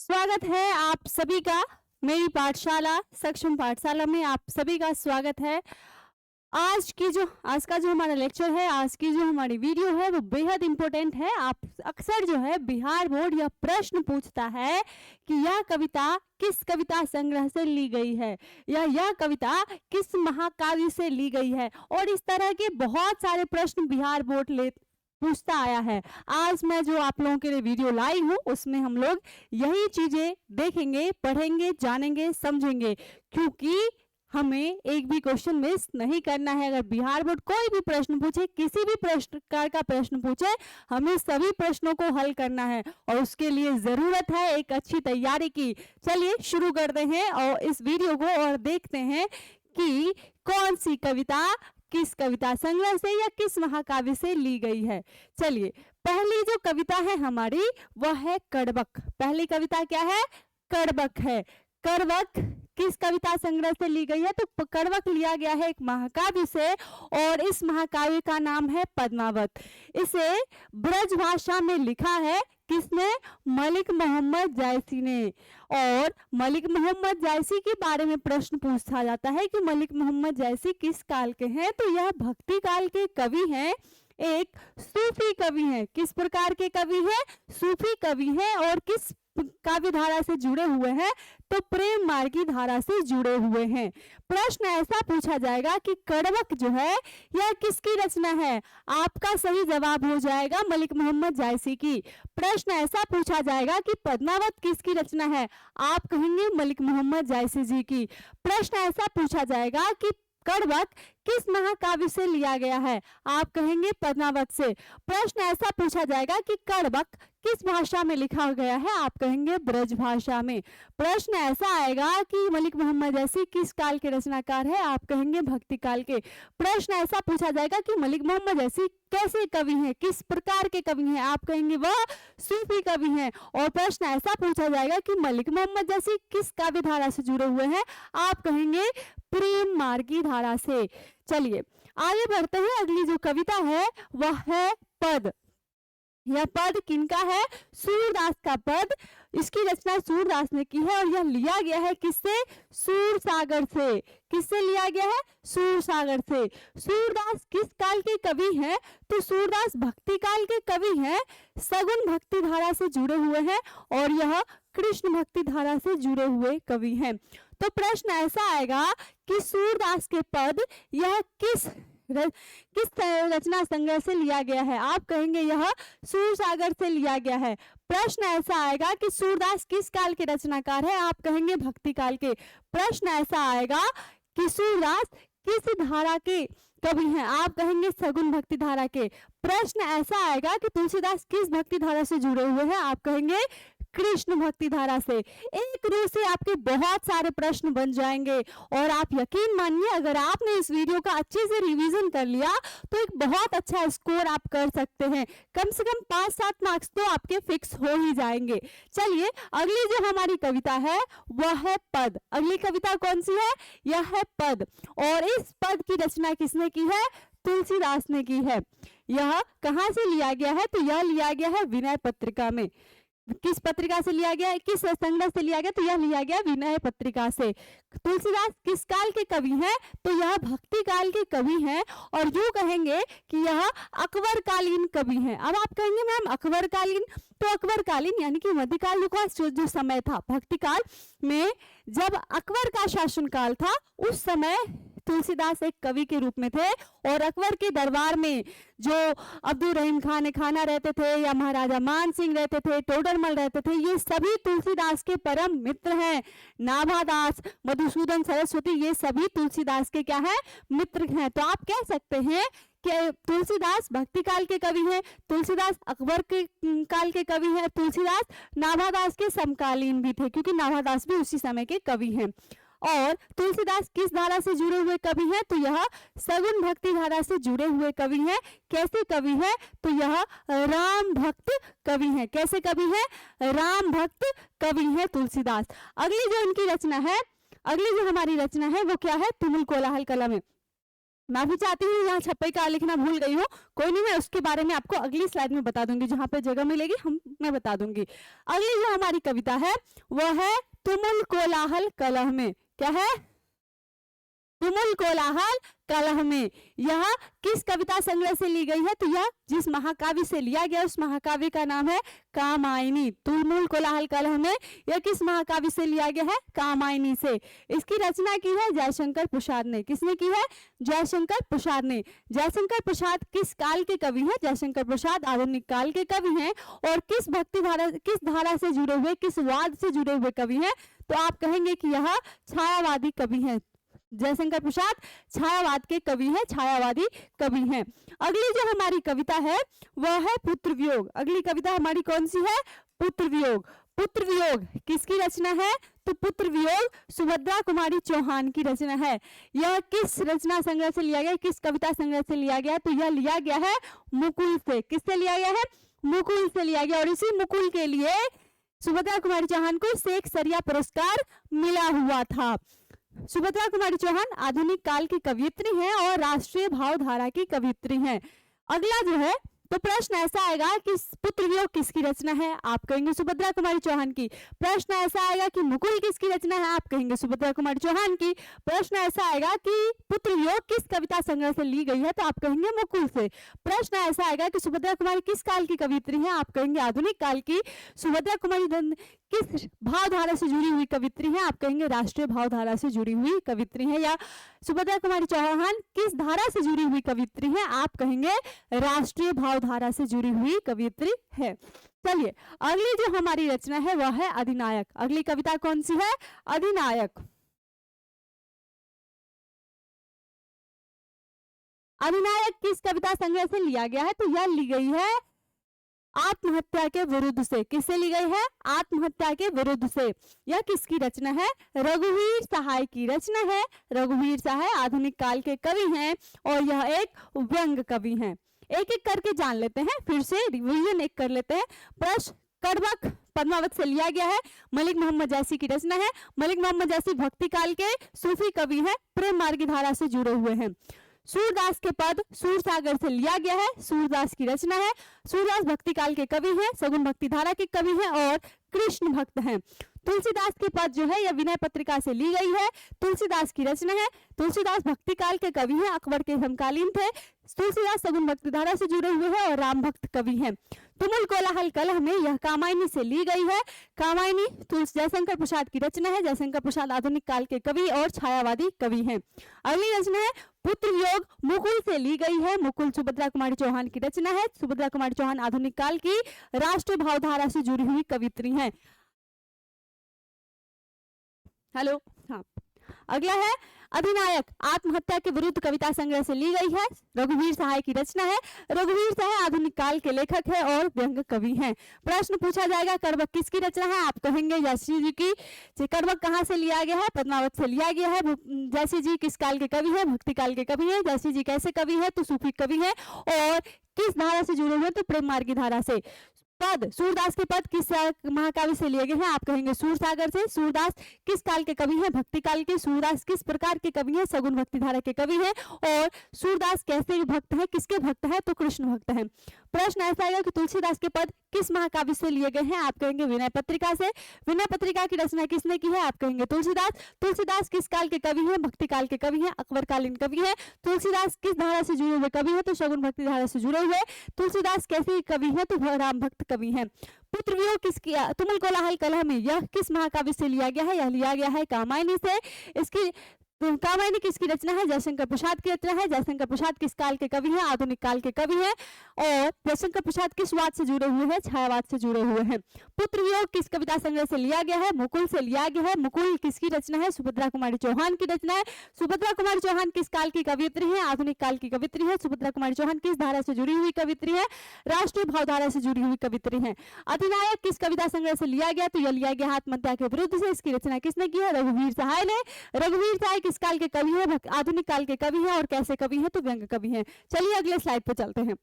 स्वागत है आप सभी का मेरी पाठशाला सक्षम पाठशाला में आप सभी का स्वागत है। आज का जो हमारा लेक्चर है, आज की जो हमारी वीडियो है वो बेहद इंपॉर्टेंट है। आप अक्सर जो है बिहार बोर्ड यह प्रश्न पूछता है कि यह कविता किस कविता संग्रह से ली गई है या यह कविता किस महाकाव्य से ली गई है, और इस तरह के बहुत सारे प्रश्न बिहार बोर्ड ले पूछता आया है। आज मैं जो आप लोगों के लिए वीडियो लाई हूँ उसमें हम लोग यही चीजें देखेंगे, पढ़ेंगे, जानेंगे, समझेंगे, क्योंकि हमें एक भी क्वेश्चन मिस नहीं करना है। अगर बिहार बोर्ड कोई भी प्रश्न पूछे, किसी भी प्रकार का प्रश्न पूछे, हमें सभी प्रश्नों को हल करना है और उसके लिए जरूरत है एक अच्छी तैयारी की। चलिए शुरू करते हैं और इस वीडियो को और देखते हैं कि कौन सी कविता किस कविता संग्रह से या किस महाकाव्य से ली गई है। चलिए, पहली जो कविता है हमारी वह है कड़बक। पहली कविता क्या है? कड़बक है। कड़बक किस कविता संग्रह से ली गई है? तो कड़बक लिया गया है एक महाकाव्य से और इस महाकाव्य का नाम है पद्मावत। इसे ब्रज भाषा में लिखा है किसने? मलिक मोहम्मद जायसी ने। और मलिक मोहम्मद जायसी के बारे में प्रश्न पूछा जाता है कि मलिक मोहम्मद जायसी किस काल के हैं? तो यह भक्ति काल के कवि हैं, एक सूफी कवि हैं। किस प्रकार के कवि हैं? सूफी कवि हैं। और किस काव्य धारा से जुड़े हुए हैं? तो प्रेम मार्गी धारा से जुड़े हुए हैं। प्रश्न ऐसा पूछा जाएगा कि कड़बक जो है यह किसकी रचना है? आपका सही जवाब हो जाएगा मलिक मोहम्मद जायसी की। प्रश्न ऐसा पूछा जाएगा कि पद्मावत किसकी रचना है? आप कहेंगे मलिक मोहम्मद जायसी जी की। प्रश्न ऐसा पूछा जाएगा कि कड़बक किस महाकाव्य से लिया गया है? आप कहेंगे पद्मावत से। प्रश्न ऐसा पूछा जाएगा कि कड़बक किस भाषा में लिखा गया है? आप कहेंगे ब्रज भाषा में। प्रश्न ऐसा आएगा कि मलिक मोहम्मद जायसी किस काल के रचनाकार है? आप कहेंगे भक्ति काल के। प्रश्न ऐसा पूछा जाएगा कि मलिक मोहम्मद जायसी कैसे कवि हैं, किस प्रकार के कवि हैं? आप कहेंगे वह सूफी कवि हैं। और प्रश्न ऐसा पूछा जाएगा कि मलिक मोहम्मद जायसी किस काव्य धारा से जुड़े हुए हैं? आप कहेंगे प्रेम मार्गी धारा से। चलिए आगे बढ़ते हैं। अगली जो कविता है वह है पद। यह पद किनका है? सूरदास का पद। इसकी रचना सूरदास ने की है और यह लिया गया है किससे? सूरसागर से। किससे लिया गया है? सूरसागर से। सूरदास किस काल के कवि हैं? तो सूरदास भक्ति काल के कवि हैं, सगुन भक्ति धारा से जुड़े हुए हैं और यह कृष्ण भक्ति धारा से जुड़े हुए कवि हैं। तो प्रश्न ऐसा आएगा कि सूरदास के पद यह किस रचना संग्रह से लिया गया है? आप कहेंगे यह सूरसागर से लिया गया है। प्रश्न ऐसा आएगा कि सूरदास किस काल के रचनाकार है? आप कहेंगे भक्ति काल के। प्रश्न ऐसा आएगा कि सूरदास किस धारा के कवि हैं? आप कहेंगे सगुन भक्ति धारा के। प्रश्न ऐसा आएगा कि तुलसीदास किस भक्ति धारा से जुड़े हुए हैं? आप कहेंगे कृष्ण भक्ति धारा से। एक रूप से आपके बहुत सारे प्रश्न बन जाएंगे और आप यकीन मानिए अगर आपने इस वीडियो का अच्छे से रिवीजन कर लिया तो एक बहुत अच्छा स्कोर आप कर सकते हैं। कम से कम 5-7 मार्क्स तो आपके फिक्स हो ही जाएंगे। चलिए अगली जो हमारी कविता है वह है पद। अगली कविता कौन सी है? यह है पद। और इस पद की रचना किसने की है? तुलसीदास ने की है। यह कहाँ से लिया गया है? तो यह लिया गया है विनय पत्रिका में। किस पत्रिका से लिया गया? किस संग्रह से लिया गया? तो यह लिया गया विनय पत्रिका से। तुलसीदास किस काल के कवि हैं? तो यह भक्ति काल के कवि हैं और यूं कहेंगे कि यह अकबर कालीन कवि हैं। अब आप कहेंगे मैम अकबर कालीन, तो अकबर कालीन यानी कि मध्यकाल का जो समय था, भक्ति काल में जब अकबर का शासनकाल था उस समय तुलसीदास एक कवि के रूप में थे और अकबर के दरबार में जो अब्दुल रहीम खाना रहते थे या महाराजा मान सिंह रहते थे, टोडरमल रहते थे, ये सभी तुलसीदास के परम मित्र हैं। नाभादास, मधुसूदन सरस्वती, ये सभी तुलसीदास के क्या है? मित्र हैं। तो आप कह सकते हैं कि तुलसीदास भक्ति काल के कवि हैं, तुलसीदास अकबर के काल के कवि हैं, तुलसीदास नाभादास के समकालीन भी थे क्योंकि नाभादास भी उसी समय के कवि हैं। और तुलसीदास किस धारा से जुड़े हुए कवि हैं? तो यह सगुन भक्ति धारा से जुड़े हुए कवि हैं। कैसे कवि हैं? तो यह राम भक्त कवि हैं। कैसे कवि हैं? राम भक्त कवि हैं तुलसीदास। अगली जो इनकी रचना है, अगली जो हमारी रचना है वो क्या है? तुमुल कोलाहल कला में। माफी चाहती हूँ, यहाँ छप्पई का लिखना भूल गई हूँ। कोई नहीं, मैं उसके बारे में आपको अगली स्लाइड में बता दूंगी, जहाँ पे जगह मिलेगी मैं बता दूंगी। अगली जो हमारी कविता है वह है तुमुल कोलाहल कलह में। क्या है? तुमुल कोलाहल कलह में। यह किस कविता संग्रह से ली गई है? तो यह जिस महाकाव्य से लिया गया उस महाकाव्य का नाम है कामायनी। तुमुल कोलाहल कलह में यह किस महाकाव्य से लिया गया है? कामायनी से। इसकी रचना की है जयशंकर प्रसाद ने। किसने की है? जयशंकर प्रसाद ने। जयशंकर प्रसाद किस काल के कवि हैं? जयशंकर प्रसाद आधुनिक काल के कवि हैं। और किस भक्ति धारा, किस धारा से जुड़े हुए, किस वाद से जुड़े हुए कवि हैं? तो आप कहेंगे कि यह छायावादी कवि हैं। जयशंकर प्रसाद छायावाद के कवि हैं, छायावादी कवि हैं। अगली जो हमारी कविता है वह है पुत्र वियोग। अगली कविता हमारी कौन सी है? पुत्र वियोग। पुत्र वियोग किसकी रचना है? तो पुत्र वियोग सुभद्रा कुमारी चौहान की रचना है। यह किस रचना संग्रह से लिया गया, किस कविता संग्रह से लिया गया? तो यह लिया गया है मुकुल से। किससे लिया गया है? मुकुल से लिया गया। और इसी मुकुल के लिए सुभद्रा कुमारी चौहान को शेख सरिया पुरस्कार मिला हुआ था। सुभद्रा कुमारी चौहान आधुनिक काल की कवियत्री हैं और राष्ट्रीय भावधारा की कवियत्री हैं। अगला जो है तो प्रश्न ऐसा आएगा कि पुत्र वियोग किसकी रचना है? आप कहेंगे सुभद्रा कुमारी चौहान की। प्रश्न ऐसा आएगा कि मुकुल किसकी रचना है? आप कहेंगे सुभद्रा कुमारी चौहान की। प्रश्न ऐसा आएगा कि पुत्र वियोग किस कविता संग्रह से ली गई है? तो आप कहेंगे मुकुल से। प्रश्न ऐसा आएगा कि सुभद्रा कुमारी किस काल की कवियत्री है? आप कहेंगे आधुनिक काल की। सुभद्रा कुमारी किस भावधारा से जुड़ी हुई कवित्री है? आप कहेंगे राष्ट्रीय भावधारा से जुड़ी हुई कवित्री है। या सुभद्रा कुमारी चौहान किस धारा से जुड़ी हुई कवित्री है? आप कहेंगे राष्ट्रीय भावधारा से जुड़ी हुई कवित्री है। चलिए अगली जो हमारी रचना है वह है अधिनायक। अगली कविता कौन सी है? अधिनायक। अधिनायक किस कविता संग्रह से लिया गया है? तो यह ली गई है आत्महत्या के विरुद्ध से। किससे ली गई है? आत्महत्या के विरुद्ध से। यह किसकी रचना है? रघुवीर सहाय की रचना है। रघुवीर सहाय आधुनिक काल के कवि हैं और यह एक व्यंग कवि हैं। एक एक करके जान लेते हैं, फिर से रिवीजन एक कर लेते हैं। प्रश्न कड़बक पद्मावत से लिया गया है। मलिक मोहम्मद जैसी की रचना है। मलिक मोहम्मद जैसी भक्ति काल के सूफी कवि हैं, प्रेम मार्ग की धारा से जुड़े हुए हैं। सूरदास के पद सूरसागर से लिया गया है। सूरदास की रचना है। सूरदास भक्ति काल के कवि हैं, सगुन भक्ति धारा के कवि हैं और कृष्ण भक्त हैं। तुलसीदास के पद जो है यह विनय पत्रिका से ली गई है। तुलसीदास की रचना है। तुलसीदास भक्ति काल के कवि हैं, अकबर के समकालीन थे। तुलसीदास सगुन भक्ति धारा से जुड़े हुए हैं और राम भक्त कवि हैं। तुमुल कोलाहल कलह में यह कामायनी से ली गई है। कामायनी जयशंकर प्रसाद की रचना है। जयशंकर प्रसाद आधुनिक काल के कवि और छायावादी कवि हैं। अगली रचना है पुत्र वियोग, मुकुल से ली गई है। मुकुल सुभद्रा कुमारी चौहान की रचना है। सुभद्रा कुमारी चौहान आधुनिक काल की राष्ट्रीय भावधारा से जुड़ी हुई कवित्री हैं। हेलो, हाँ। अगला है अधिनायक, आत्महत्या के विरुद्ध कविता संग्रह से ली गई है। रघुवीर सहाय की रचना है। रघुवीर सहाय आधुनिक काल के लेखक है और व्यंग कवि हैं। प्रश्न पूछा जाएगा कड़बक किसकी रचना है? आप कहेंगे जैसी जी की। कड़बक कहाँ से लिया गया है? पद्मावत से लिया गया है। जैसी जी किस काल के कवि है? भक्ति काल के कवि है। जैसी जी कैसे कवि है? तो सूफी कवि है। और किस धारा से जुड़े हुए? तो प्रेम मार्ग की धारा से। पद सूरदास के पद किस महाकाव्य से लिए गए हैं? आप कहेंगे सूरसागर से। सूरदास किस काल के कवि हैं? भक्ति काल के। सूरदास किस प्रकार के कवि हैं? सगुन भक्ति धारा के कवि हैं। और सूरदास कैसे भक्त है? किसके भक्त है? तो कृष्ण भक्त है। प्रश्न ऐसा आएगा कि तुलसीदास के पद किस महाकाव्य से लिए गए हैं? आप कहेंगे विनय पत्रिका से। विनय पत्रिका की रचना किसने की है? आप कहेंगे तुलसीदास। तुलसीदास किस काल के कवि हैं? भक्ति काल के कवि हैं, अकबर कालीन कवि हैं। तुलसीदास किस धारा से जुड़े हुए कवि हैं? तो सगुन भक्ति धारा से जुड़े हुए। तुलसीदास कैसे कवि हैं? तो राम भक्त कवि हैं। पुत्र वियोग किसकी? तुमुल कोलाहल कलह में यह किस महाकाव्य से लिया गया है? यह लिया गया है कामायनी से। इसकी कामायनी किसकी रचना है? जयशंकर प्रसाद की रचना है। जयशंकर प्रसाद किस काल के कवि हैं? आधुनिक काल के कवि हैं। और जयशंकर प्रसाद किस वाद से जुड़े हुए हैं? छायावाद से जुड़े हुए हैं। पुत्र वियोग किस कविता संग्रह से लिया गया है? मुकुल से लिया गया है। मुकुल किसकी रचना है? सुभद्रा कुमारी चौहान की रचना है। सुभद्रा कुमारी चौहान किस काल की कवियत्री है? आधुनिक काल की कवित्री है। सुभद्रा कुमारी चौहान किस धारा से जुड़ी हुई कवित्री है? राष्ट्रीय भावधारा से जुड़ी हुई कवित्री है। अधिनायक किस कविता संग्रह से लिया गया? तो यह लिया गया आत्महत्या के विरुद्ध से। इसकी रचना किसने की है? रघुवीर सहाय ने। रघुवीर सहाय किस काल के कवि हैं? आधुनिक काल के कवि हैं। और कैसे कवि हैं? तो व्यंग कवि हैं। चलिए अगले स्लाइड पर चलते हैं।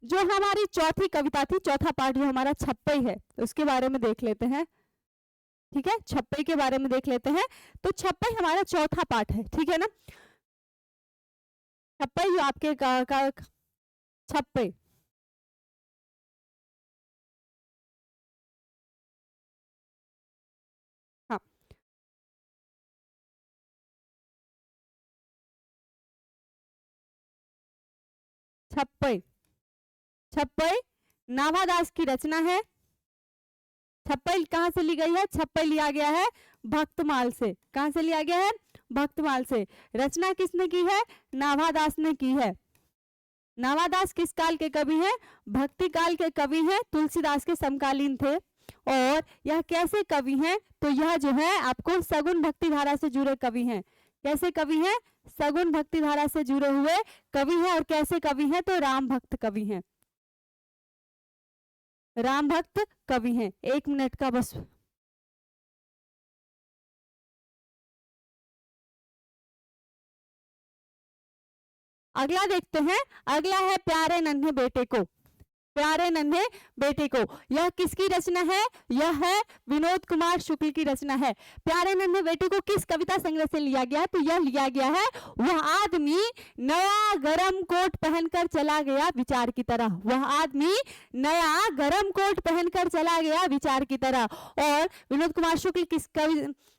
जो हमारी चौथी कविता थी, चौथा पार्ट जो हमारा छप्पई है, उसके बारे में देख लेते हैं। ठीक है, छप्पई के बारे में देख लेते हैं। तो छप्पई हमारा चौथा पाठ है, ठीक है ना। छप्पई जो आपके छप्पई हाँ, छप्पई छप्पई नाभादास की रचना है। छप्पई कहाँ से ली गई है? छप्पई लिया गया है भक्तमाल से। कहाँ से लिया गया है? भक्तमाल से। रचना किसने की है? नाभादास ने की है। नाभादास किस काल के कवि हैं? भक्ति काल के कवि हैं, तुलसीदास के समकालीन थे। और यह कैसे कवि हैं? तो यह जो है आपको सगुन भक्ति धारा से जुड़े कवि हैं। कैसे कवि हैं? सगुन भक्ति धारा से जुड़े हुए कवि हैं। और कैसे कवि हैं? तो राम भक्त कवि हैं। राम भक्त कवि हैं। 1 मिनट का बस। अगला देखते हैं। अगला है प्यारे नन्हे बेटे को। प्यारे नन्हे बेटे को, यह किसकी रचना है? यह है विनोद कुमार शुक्ल की रचना है। प्यारे नन्हे बेटे को किस कविता संग्रह से लिया गया है? तो यह लिया गया है वह आदमी नया गरम कोट पहनकर चला गया विचार की तरह। वह आदमी नया गरम कोट पहनकर चला गया विचार की तरह। और विनोद कुमार शुक्ल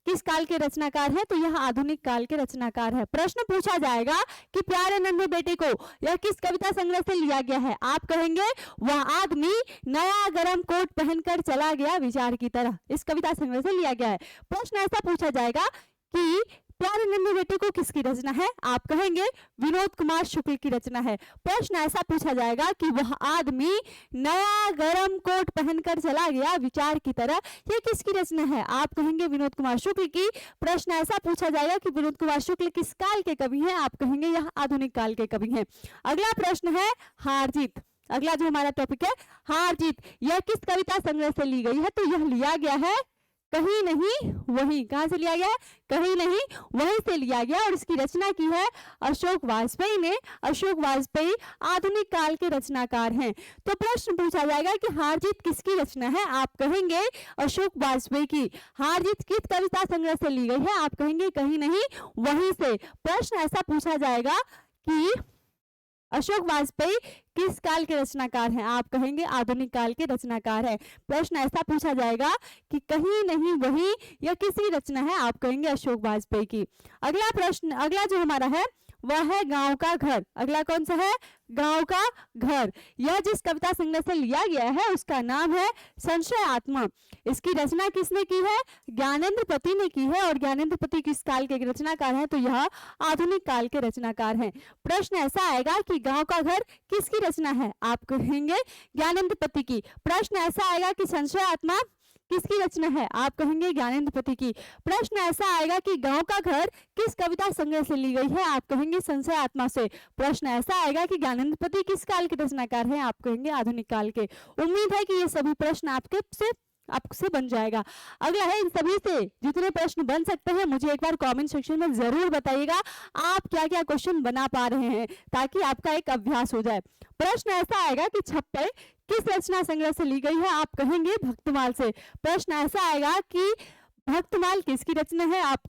किस काल के रचनाकार है? तो यह आधुनिक काल के रचनाकार है। प्रश्न पूछा जाएगा कि प्यारे नन्हे बेटे को यह किस कविता संग्रह से लिया गया है? आप कहेंगे वह आदमी नया गरम कोट पहनकर चला गया विचार की तरह। इस कविता संग्रह से लिया गया है। प्रश्न ऐसा पूछा जाएगा कि प्यारे नन्हे बेटे को किसकी रचना है? आप कहेंगे विनोद कुमार शुक्ल की रचना है। प्रश्न ऐसा पूछा जाएगा कि वह आदमी नया गरम कोट पहनकर चला गया विचार की तरह, ये किसकी रचना है? आप कहेंगे विनोद कुमार शुक्ल की। प्रश्न ऐसा पूछा जाएगा कि विनोद कुमार शुक्ल किस काल के कवि हैं? आप कहेंगे यह आधुनिक काल के कवि हैं। अगला प्रश्न है हार जीत। अगला जो हमारा टॉपिक है हार जीत, यह किस कविता संग्रह से ली गई है? तो यह लिया गया है कहीं नहीं वहीं। कहां से लिया गया है? कहीं नहीं वहीं से लिया गया। और इसकी रचना की है अशोक वाजपेयी ने। अशोक वाजपेयी आधुनिक काल के रचनाकार हैं। तो प्रश्न पूछा जाएगा कि हार जीत किसकी रचना है? आप कहेंगे अशोक वाजपेयी की। हार जीत किस कविता संग्रह से ली गई है? आप कहेंगे कहीं नहीं वहीं से। प्रश्न ऐसा पूछा जाएगा कि अशोक वाजपेयी किस काल के रचनाकार हैं? आप कहेंगे आधुनिक काल के रचनाकार हैं। प्रश्न ऐसा पूछा जाएगा कि कहीं नहीं वहीं यह किसकी रचना है? आप कहेंगे अशोक वाजपेयी की। अगला प्रश्न, अगला जो हमारा है वह है गांव का घर। अगला कौन सा है? गांव का घर। यह जिस कविता संग्रह से लिया गया है उसका नाम है संशय आत्मा। इसकी रचना किसने की है? ज्ञानेंद्र पति ने की है। और ज्ञानेंद्र पति किस काल के रचनाकार हैं? तो यह आधुनिक काल के रचनाकार हैं। प्रश्न ऐसा आएगा कि गांव का घर किसकी रचना है? आप कहेंगे ज्ञानेंद्र पति की। प्रश्न ऐसा आएगा कि संशय आत्मा किसकी रचना है? आप कहेंगे ज्ञानेंद्र पति की। प्रश्न ऐसा आएगा कि गांव का घर किस कविता संग्रह से ली गई है? आप कहेंगे संशय आत्मा से। प्रश्न ऐसा आएगा कि ज्ञानेंद्र पति किस काल के रचनाकार हैं? आप कहेंगे आधुनिक काल के। उम्मीद है कि ये सभी प्रश्न आपसे बन जाएगा। अगला है इन सभी से जितने प्रश्न बन सकते हैं मुझे एक बार कमेंट सेक्शन में जरूर बताइएगा आप क्या क्या क्वेश्चन बना पा रहे हैं, ताकि आपका एक अभ्यास हो जाए। प्रश्न ऐसा आएगा कि छप्पई किस रचना संग्रह से ली गई है? आप कहेंगे भक्तमाल से। प्रश्न ऐसा आएगा कि भक्तमाल किसकी रचना है? आप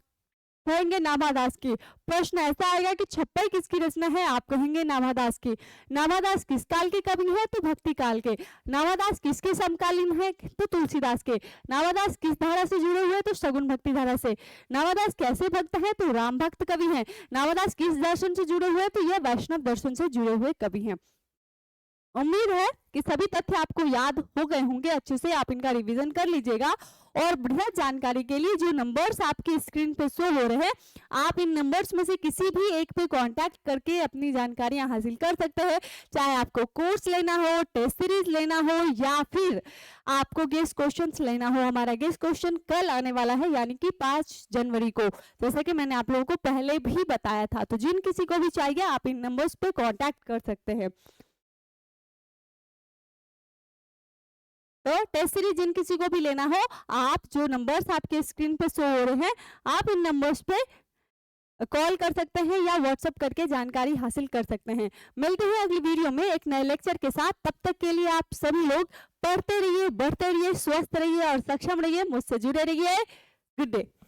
कहेंगे नाभादास की। प्रश्न ऐसा आएगा कि छप्पई किसकी रचना है? आप कहेंगे नाभादास की। नाभादास किस काल के कवि है? तो भक्ति काल के। नाभादास किसके समकालीन है? तो तुलसीदास के। नाभादास किस धारा से जुड़े हुए? तो सगुन भक्ति धारा से। नाभादास कैसे भक्त है? तो राम भक्त कवि है। नाभादास किस दर्शन से जुड़े हुए? तो यह वैष्णव दर्शन से जुड़े हुए कवि हैं। उम्मीद है कि सभी तथ्य आपको याद हो गए होंगे। अच्छे से आप इनका रिवीजन कर लीजिएगा। और बढ़िया जानकारी के लिए जो नंबर्स आपकी स्क्रीन पे शो हो रहे हैं, आप इन नंबर्स में से किसी भी एक पे कांटेक्ट करके अपनी जानकारियां हासिल कर सकते हैं। चाहे आपको कोर्स लेना हो, टेस्ट सीरीज लेना हो, या फिर आपको गेस्ट क्वेश्चंस लेना हो। हमारा गेस्ट क्वेश्चन कल आने वाला है, यानी कि 5 जनवरी को, जैसा कि मैंने आप लोगों को पहले भी बताया था। तो जिन किसी को भी चाहिए आप इन नंबर्स पे कांटेक्ट कर सकते हैं। तो टेस्ट सीरीज जिन किसी को भी लेना हो, आप जो नंबर्स आपके स्क्रीन पे शो हो रहे हैं, आप इन नंबर्स पे कॉल कर सकते हैं या व्हाट्सएप करके जानकारी हासिल कर सकते हैं। मिलते हैं अगली वीडियो में एक नए लेक्चर के साथ। तब तक के लिए आप सभी लोग पढ़ते रहिए, बढ़ते रहिए, स्वस्थ रहिए और सक्षम रहिए। मुझसे जुड़े रहिए। Good day.